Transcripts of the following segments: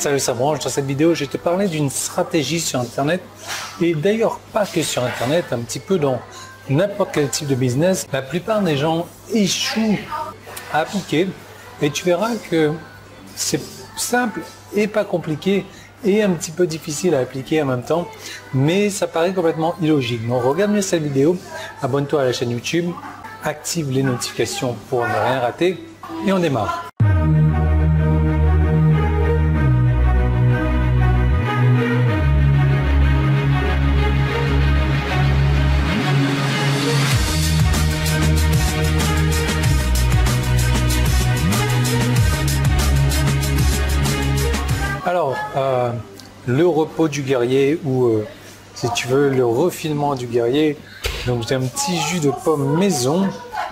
Salut, ça branche. Dans cette vidéo, je vais te parler d'une stratégie sur Internet et d'ailleurs pas que sur Internet, un petit peu dans n'importe quel type de business. La plupart des gens échouent à appliquer et tu verras que c'est simple et pas compliqué et un petit peu difficile à appliquer en même temps, mais ça paraît complètement illogique. Donc regarde bien cette vidéo, abonne-toi à la chaîne YouTube, active les notifications pour ne rien rater et on démarre. Alors, le repos du guerrier ou si tu veux le refinement du guerrier. Donc j'ai un petit jus de pomme maison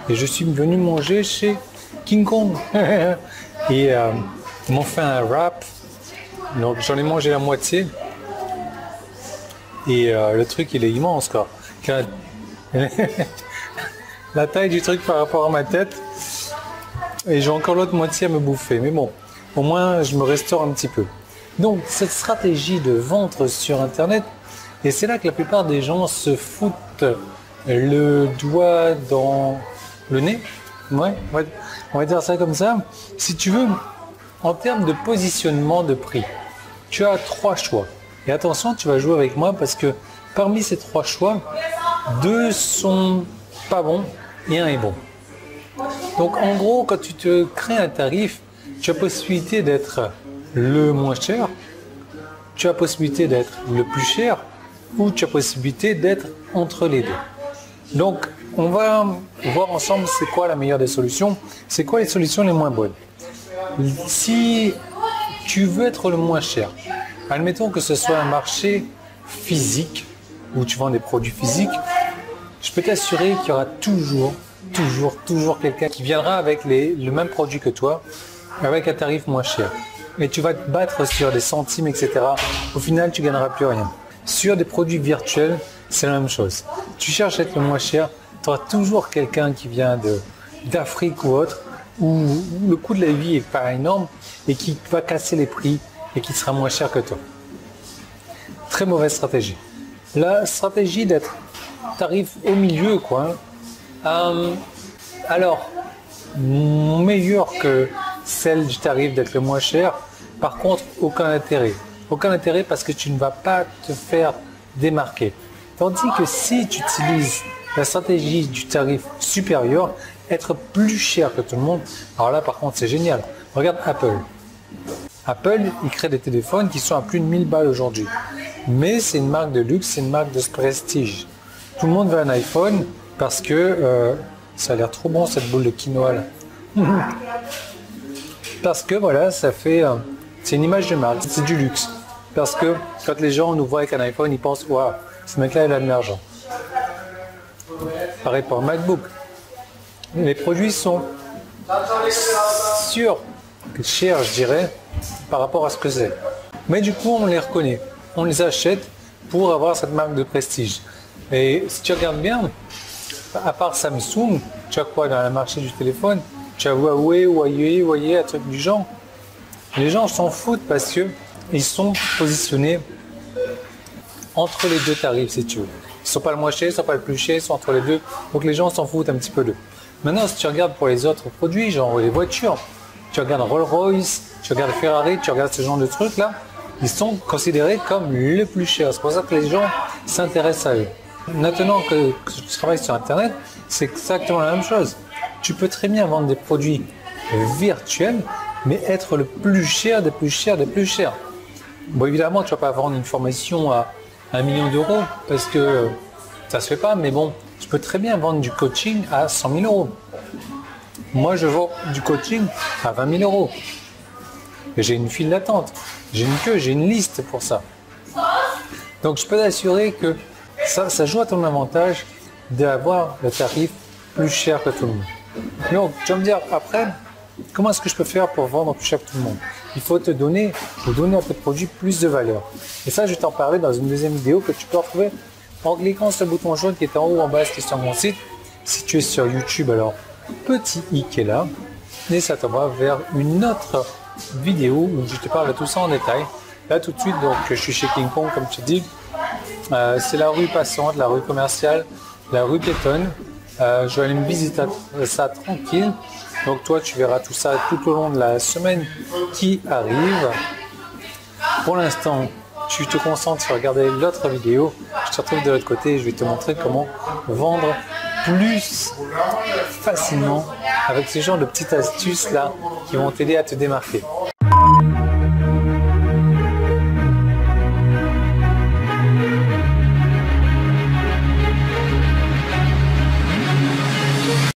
et je suis venu manger chez King Kong et ils m'ont fait un wrap. Donc j'en ai mangé la moitié et le truc il est immense quoi. La taille du truc par rapport à ma tête et j'ai encore l'autre moitié à me bouffer. Mais bon, au moins je me restaure un petit peu. Donc cette stratégie de vendre sur Internet, et c'est là que la plupart des gens se foutent le doigt dans le nez, ouais, on va dire ça comme ça. Si tu veux, en termes de positionnement de prix, tu as 3 choix. Et attention, tu vas jouer avec moi parce que parmi ces 3 choix, 2 sont pas bons et 1 est bon. Donc en gros, quand tu te crées un tarif, tu as possibilité d'être le moins cher, tu as possibilité d'être le plus cher ou tu as possibilité d'être entre les deux. Donc on va voir ensemble c'est quoi la meilleure des solutions, c'est quoi les solutions les moins bonnes. Si tu veux être le moins cher, admettons que ce soit un marché physique où tu vends des produits physiques, je peux t'assurer qu'il y aura toujours quelqu'un qui viendra avec le même produit que toi avec un tarif moins cher. Et tu vas te battre sur des centimes, etc. Au final, tu ne gagneras plus rien. Sur des produits virtuels, c'est la même chose. Tu cherches à être le moins cher, tu auras toujours quelqu'un qui vient d'Afrique ou autre, où le coût de la vie est pas énorme et qui va casser les prix et qui sera moins cher que toi. Très mauvaise stratégie. La stratégie d'être tarif au milieu, quoi. Alors, meilleur que celle du tarif d'être le moins cher. Par contre, aucun intérêt. Aucun intérêt parce que tu ne vas pas te faire démarquer. Tandis que si tu utilises la stratégie du tarif supérieur, être plus cher que tout le monde, alors là par contre c'est génial. Regarde Apple. Apple, il crée des téléphones qui sont à plus de 1000 balles aujourd'hui. Mais c'est une marque de luxe, c'est une marque de prestige. Tout le monde veut un iPhone parce que ça a l'air trop bon cette boule de quinoa là. Parce que voilà, ça fait... c'est une image de marque, c'est du luxe. Parce que quand les gens nous voient avec un iPhone, ils pensent « Waouh, ce mec-là, il a de l'argent ». Pareil pour un MacBook. Les produits sont chers, je dirais, par rapport à ce que c'est. Mais du coup, on les reconnaît. On les achète pour avoir cette marque de prestige. Et si tu regardes bien, à part Samsung, tu as quoi dans le marché du téléphone? Tu as Huawei, un truc du genre. Les gens s'en foutent parce que ils sont positionnés entre les deux tarifs, si tu veux. Ils ne sont pas le moins cher, ils ne sont pas le plus cher, ils sont entre les deux. Donc les gens s'en foutent un petit peu d'eux. Maintenant, si tu regardes pour les autres produits, genre les voitures, tu regardes Rolls-Royce, tu regardes Ferrari, tu regardes ce genre de trucs-là, ils sont considérés comme le plus cher. C'est pour ça que les gens s'intéressent à eux. Maintenant que tu travailles sur Internet, c'est exactement la même chose. Tu peux très bien vendre des produits virtuels, mais être le plus cher des plus chers des plus chers. Bon, évidemment, tu ne vas pas vendre une formation à 1 million d'euros parce que ça ne se fait pas, mais bon, tu peux très bien vendre du coaching à 100 000 euros. Moi, je vends du coaching à 20 000 euros. J'ai une file d'attente, j'ai une queue, j'ai une liste pour ça. Donc, je peux t'assurer que ça joue à ton avantage d'avoir le tarif plus cher que tout le monde. Donc, tu vas me dire après, comment est-ce que je peux faire pour vendre plus cher que tout le monde? Il faut donner à tes produits plus de valeur. Et ça, je vais t'en parler dans une deuxième vidéo que tu peux retrouver en cliquant sur le bouton jaune qui est en haut ou en bas, qui est sur mon site. Si tu es sur YouTube, alors petit i qui est là, et ça t'envoie vers une autre vidéo où je te parle de tout ça en détail. Là tout de suite, donc je suis chez King Kong comme tu dis. C'est la rue passante, la rue commerciale, la rue piétonne. Je vais aller me visiter ça tranquille. Donc toi tu verras tout ça tout au long de la semaine qui arrive. Pour l'instant, tu te concentres sur regarder l'autre vidéo. Je te retrouve de l'autre côté et je vais te montrer comment vendre plus facilement avec ce genre de petites astuces là qui vont t'aider à te démarquer.